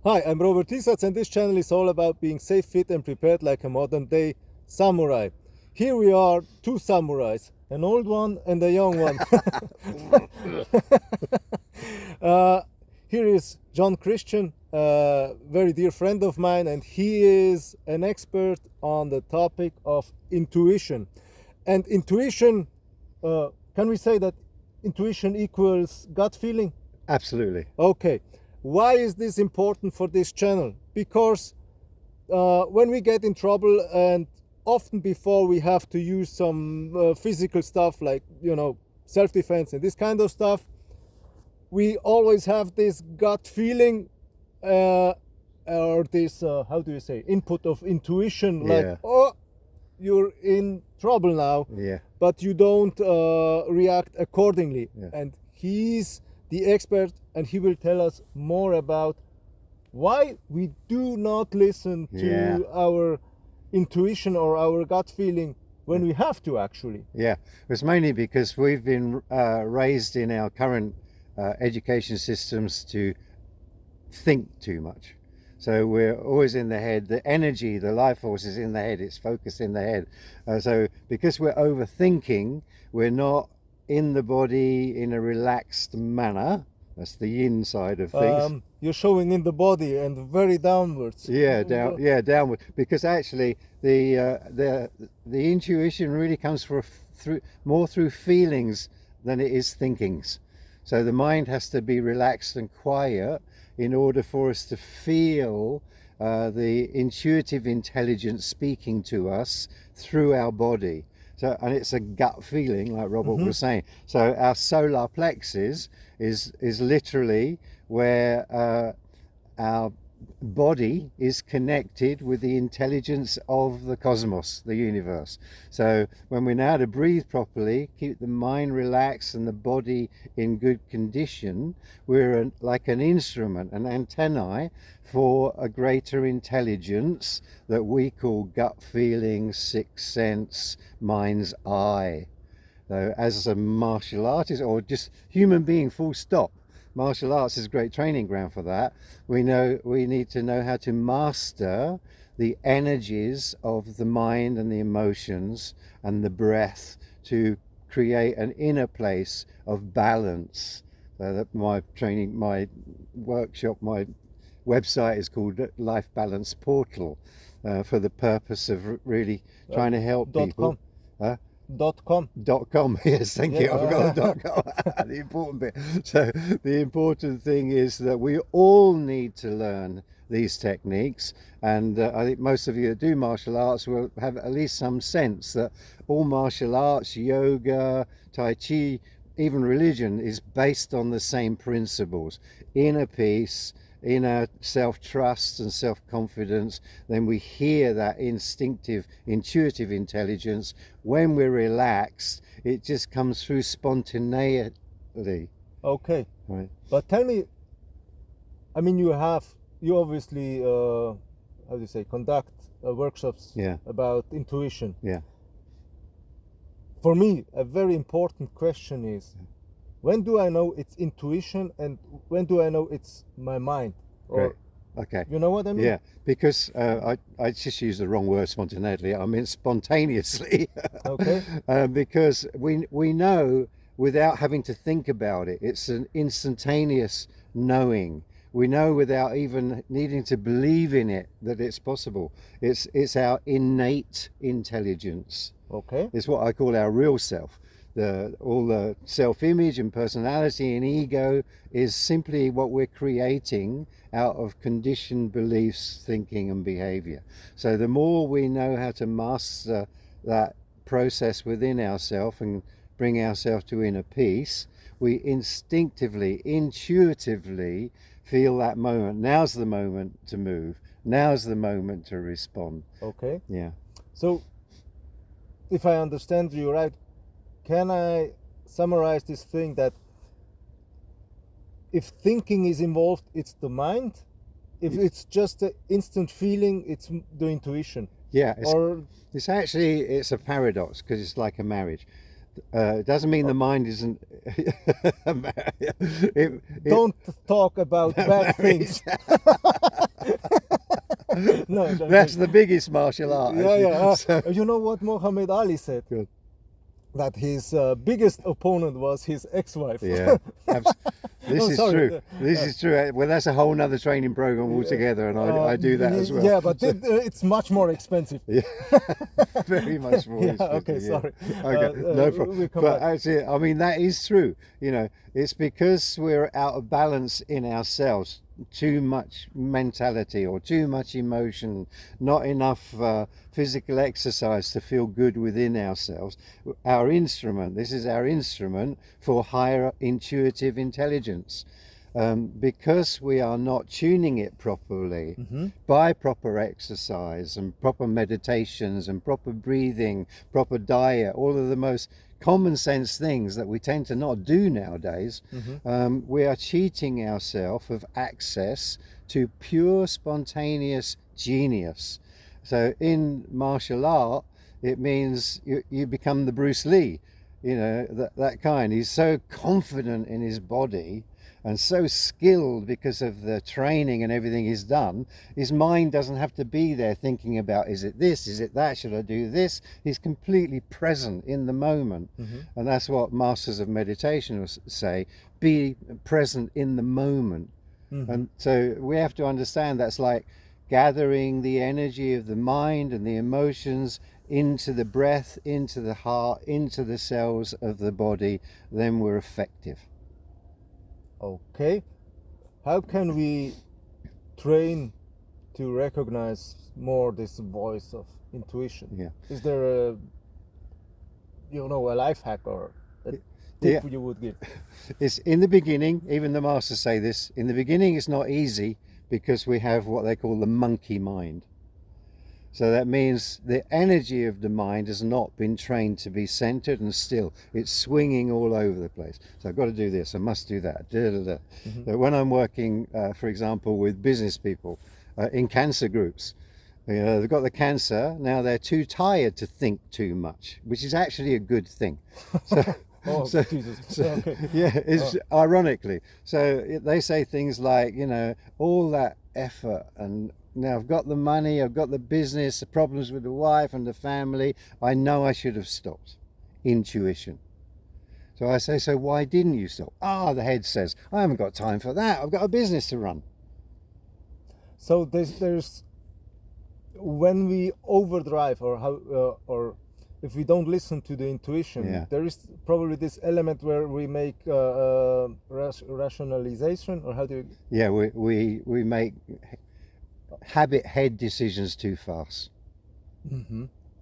Hi, I'm Robert Isatz, and this channel is all about being safe, fit, and prepared like a modern day samurai. Here we are, two samurais, an old one and a young one. uh, Here is John Christian, a very dear friend of mine, and he is an expert on the topic of intuition. And intuition, can we say that intuition equals gut feeling? Absolutely. Okay. Why is this important for this channel? Because when we get in trouble, and often before we have to use some physical stuff like, self-defense and this kind of stuff, we always have this gut feeling or this, how do you say, input of intuition, like, Yeah. oh, you're in trouble now, Yeah. but you don't react accordingly. Yeah. And he's the expert, and he will tell us more about why we do not listen to Yeah. our intuition or our gut feeling when we have to, actually. Yeah. It's mainly because we've been raised in our current education systems to think too much. So we're always in the head. The energy, the life force is in the head. It's focused in the head. So because we're overthinking, we're not in the body in a relaxed manner. That's the yin side of things. You're showing in the body and very downwards. Yeah, downward. Because actually, the intuition really comes through feelings than it is thinkings. So the mind has to be relaxed and quiet in order for us to feel the intuitive intelligence speaking to us through our body. So, and it's a gut feeling, like Robert was saying. So our solar plexus is literally where our body is connected with the intelligence of the cosmos, the universe. So when we know how to breathe properly, keep the mind relaxed and the body in good condition, we're like an instrument, an antennae for a greater intelligence that we call gut feeling, sixth sense, mind's eye. So as a martial artist, or just human being full stop, martial arts is a great training ground for that. We need to know how to master the energies of the mind and the emotions and the breath to create an inner place of balance. So that my training, my workshop, my website is called Life Balance Portal, for the purpose of really trying to help people. .com. .com, yes, thank you. I forgot the .com, the important bit. So the important thing is that we all need to learn these techniques, and I think most of you that do martial arts will have at least some sense that all martial arts, yoga, tai chi, even religion is based on the same principles: inner peace, inner self-trust and self-confidence. Then we hear that instinctive, intuitive intelligence. When we're relaxed, it just comes through spontaneity. Okay. Right. But tell me, I mean, you obviously, how do you say, conduct workshops Yeah. about intuition. Yeah. For me, a very important question is, when do I know it's intuition, and when do I know it's my mind? Great. Okay. You know what I mean? Yeah, because I just used the wrong word, spontaneity. I mean spontaneously. Okay. Because we know without having to think about it. It's an instantaneous knowing. We know without even needing to believe in it that it's possible. It's our innate intelligence. Okay. It's what I call our real self. All the self-image and personality and ego is simply what we're creating out of conditioned beliefs, thinking and behavior. So the more we know how to master that process within ourselves and bring ourselves to inner peace, we instinctively, intuitively feel that moment. Now's the moment to move. Now's the moment to respond. Okay. Yeah. So, if I understand you right, can I summarize this thing that if thinking is involved, it's the mind? If it's just an instant feeling, it's the intuition? Yeah, Or it's a paradox, because it's like a marriage. It doesn't mean the mind isn't. Don't talk about bad things. No, That's the biggest martial art. yeah, yeah. So- You know what Muhammad Ali said? Good. That his biggest opponent was his ex-wife. Yeah, this Oh, is sorry. true. This is true. Well, that's a whole nother training program altogether, and I do that as well. Yeah, but it's much more expensive. Yeah, very much more. Yeah, expensive, okay, yeah. sorry. Okay, no problem. we come But back. actually, I mean, that is true. You know, it's because we're out of balance in ourselves. Too much mentality or too much emotion, not enough physical exercise to feel good within ourselves. Our instrument, this is our instrument for higher intuitive intelligence. Because we are not tuning it properly by proper exercise and proper meditations and proper breathing, proper diet, all of the most common sense things that we tend to not do nowadays, we are cheating ourselves of access to pure spontaneous genius. So in martial art, it means you become the Bruce Lee, you know, that kind. He's so confident in his body and so skilled because of the training and everything he's done. His mind doesn't have to be there thinking about, is it this, is it that, should I do this? He's completely present in the moment. And that's what masters of meditation will say, be present in the moment. And so we have to understand that's like gathering the energy of the mind and the emotions into the breath, into the heart, into the cells of the body. Then we're effective. Okay. How can we train to recognize more this voice of intuition? Yeah. Is there a, you know, a life hack or a tip Yeah. you would give? It's in the beginning, even the masters say this, in the beginning it's not easy because we have what they call the monkey mind. So that means the energy of the mind has not been trained to be centered and still. It's swinging all over the place. So I've got to do this, I must do that. So when I'm working, for example, with business people in cancer groups, you know, they've got the cancer, now they're too tired to think too much, which is actually a good thing. So, Oh, So- Jesus. so- Okay. yeah, it's ironically. So they say things like, you know, all that effort and now I've got the money, I've got the business, the problems with the wife and the family. I know I should have stopped. Intuition. So I say, so why didn't you stop? The head says, I haven't got time for that. I've got a business to run. So there's when we overdrive or if we don't listen to the intuition, Yeah. there is probably this element where we make rationalization, or how do you? Yeah, we make habit head decisions too fast.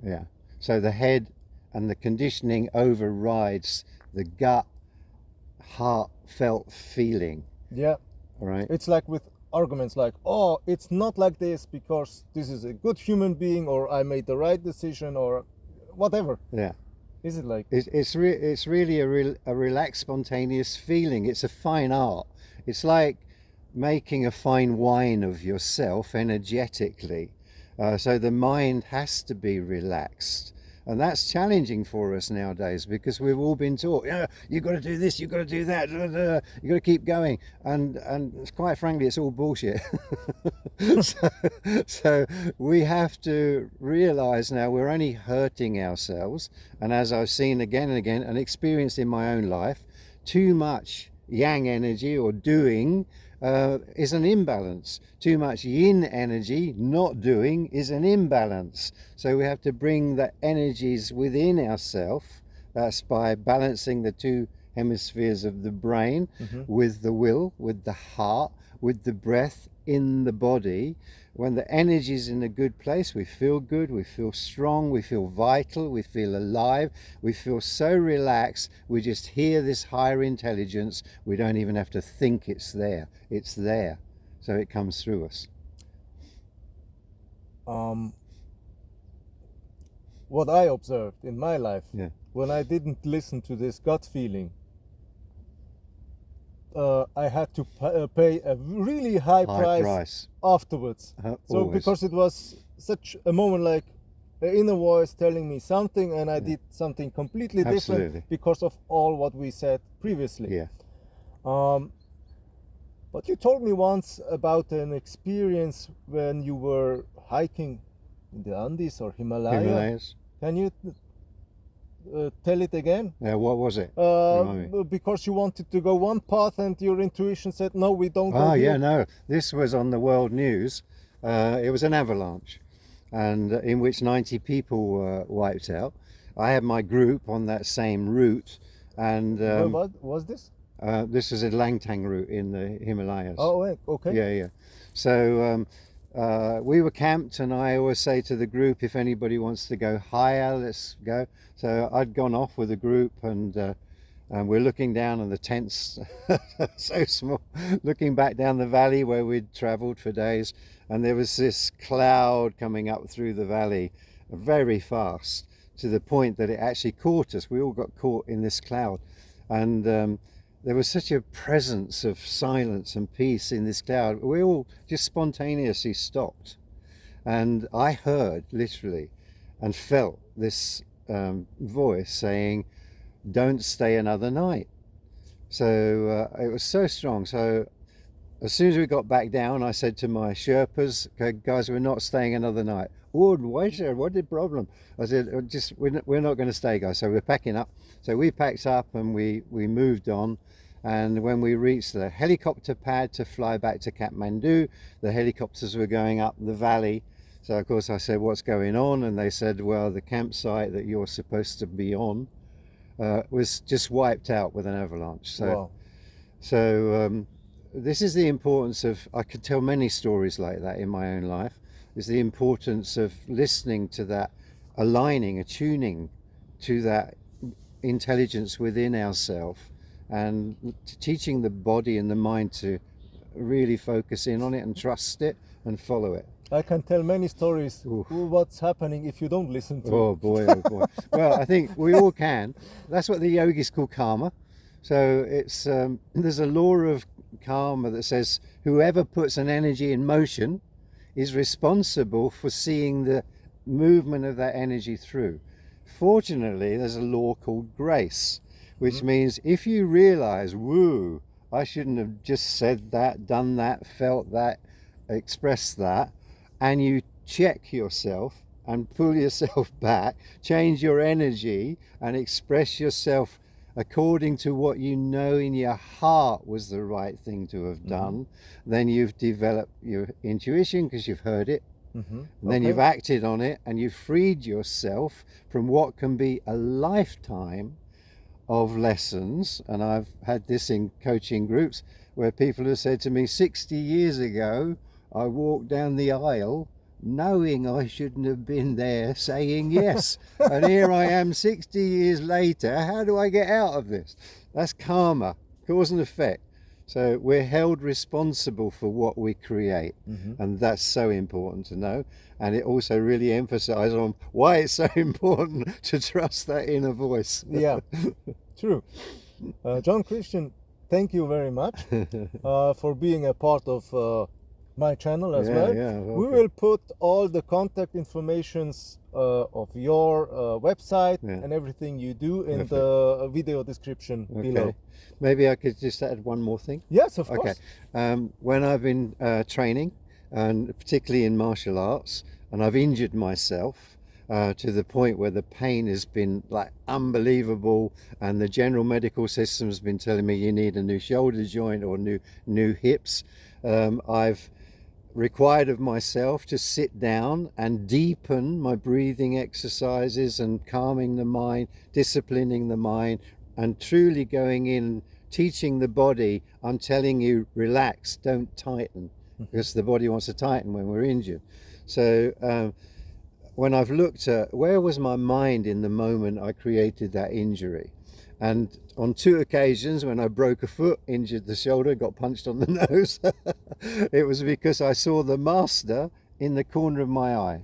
Yeah. So the head and the conditioning overrides the gut, heartfelt feeling. Yeah, All right. it's like with arguments like, oh, it's not like this because this is a good human being, or I made the right decision, or whatever. Yeah. Is it like? It's really a relaxed, spontaneous feeling. It's a fine art. It's like making a fine wine of yourself energetically. So the mind has to be relaxed. And that's challenging for us nowadays because we've all been taught, you've got to do this, you've got to do that, you've got to keep going. And quite frankly, it's all bullshit. so we have to realize now we're only hurting ourselves. And as I've seen again and again and experienced in my own life, too much yang energy or doing is an imbalance. Too much yin energy, not doing, is an imbalance. So we have to bring the energies within ourselves. That's by balancing the two hemispheres of the brain with the will, with the heart, with the breath in the body. When the energy is in a good place, we feel good, we feel strong, we feel vital, we feel alive, we feel so relaxed, we just hear this higher intelligence, we don't even have to think it's there. It's there. So it comes through us. What I observed in my life, Yeah. when I didn't listen to this gut feeling, I had to pay a really high High price price. afterwards. So Always. because it was such a moment like, inner voice telling me something, and I did something completely Absolutely. different because of all what we said previously. Yeah. But you told me once about an experience when you were hiking in the Andes or Himalayas. Can you tell it again? What was it? Remind me. Because you wanted to go one path and your intuition said, no, we don't go Oh, here. yeah, no. This was on the world news. It was an avalanche, and in which 90 people were wiped out. I had my group on that same route, and What was this? this is a Langtang route in the Himalayas. Oh, wait, okay. Yeah. So we were camped, and I always say to the group, if anybody wants to go higher, let's go. So I'd gone off with a group, and we're looking down, and the tents so small, looking back down the valley where we'd traveled for days, and there was this cloud coming up through the valley very fast, to the point that it actually caught us. We all got caught in this cloud, and there was such a presence of silence and peace in this cloud. We all just spontaneously stopped, and I heard literally and felt this voice saying, don't stay another night. So it was so strong. So as soon as we got back down, I said to my Sherpas, okay, guys, we're not staying another night. Oh, why, sir? What the problem? I said, just we're not going to stay, guys. So we're packing up. So we packed up, and we moved on. And when we reached the helicopter pad to fly back to Kathmandu, the helicopters were going up the valley. So of course I said, what's going on? And they said, well, the campsite that you're supposed to be on was just wiped out with an avalanche. So, Wow. so this is the importance of, I could tell many stories like that in my own life, is the importance of listening to that, aligning, attuning to that intelligence within ourselves, and teaching the body and the mind to really focus in on it and trust it and follow it. I can tell many stories. Oof. What's happening if you don't listen to Oh boy, oh boy. Well, I think we all can. That's what the yogis call karma. So it's there's a law of karma that says whoever puts an energy in motion is responsible for seeing the movement of that energy through. Fortunately, there's a law called grace, which means if you realize, woo, I shouldn't have just said that, done that, felt that, expressed that, and you check yourself and pull yourself back, change your energy and express yourself according to what you know in your heart was the right thing to have done, then you've developed your intuition because you've heard it. And then you've acted on it, and you've freed yourself from what can be a lifetime of lessons. And I've had this in coaching groups where people have said to me, 60 years ago I walked down the aisle knowing I shouldn't have been there, saying yes, and here I am 60 years later. How do I get out of this? That's karma, cause and effect. So we're held responsible for what we create, and that's so important to know. And it also really emphasizes on why it's so important to trust that inner voice. Yeah, true. John Christian, thank you very much for being a part of my channel as well. Yeah, we will put all the contact informations of your website and everything you do in the video description below. Maybe I could just add one more thing. Yes, of course. When I've been training, and particularly in martial arts, and I've injured myself to the point where the pain has been like unbelievable, and the general medical system has been telling me you need a new shoulder joint or new hips, I've required of myself to sit down and deepen my breathing exercises and calming the mind, disciplining the mind, and truly going in, teaching the body, I'm telling you, relax, don't tighten, because the body wants to tighten when we're injured. So when I've looked at where was my mind in the moment I created that injury, and on 2 occasions when I broke a foot, injured the shoulder, got punched on the nose, it was because I saw the master in the corner of my eye,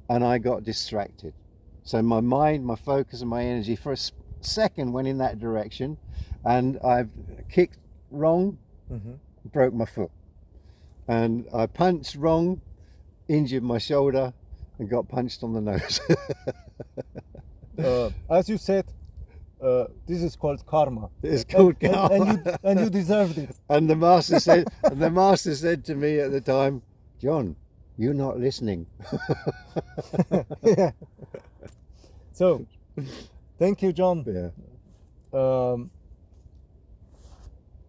and I got distracted. So my mind, my focus and my energy for a second went in that direction, and I've kicked wrong, broke my foot, and I punched wrong, injured my shoulder, and got punched on the nose. As you said, this is called karma. It's called And karma. and you deserved it. And the master said to me at the time, John, you're not listening. Yeah. So, thank you, John. Yeah.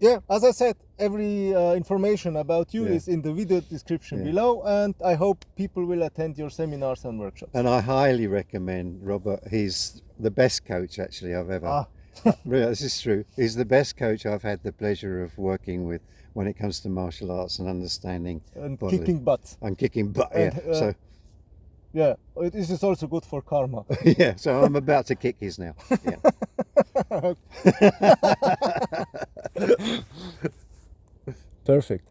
Yeah, as I said, every information about you Yeah. is in the video description Yeah. below, and I hope people will attend your seminars and workshops. And I highly recommend Robert. He's the best coach actually I've ever. Ah. Really, this is true. He's the best coach I've had the pleasure of working with when it comes to martial arts and understanding And bodily- kicking butt. and kicking butt. And, Yeah. So Yeah, this is also good for karma. yeah. So I'm about to kick his now. Yeah. Perfect.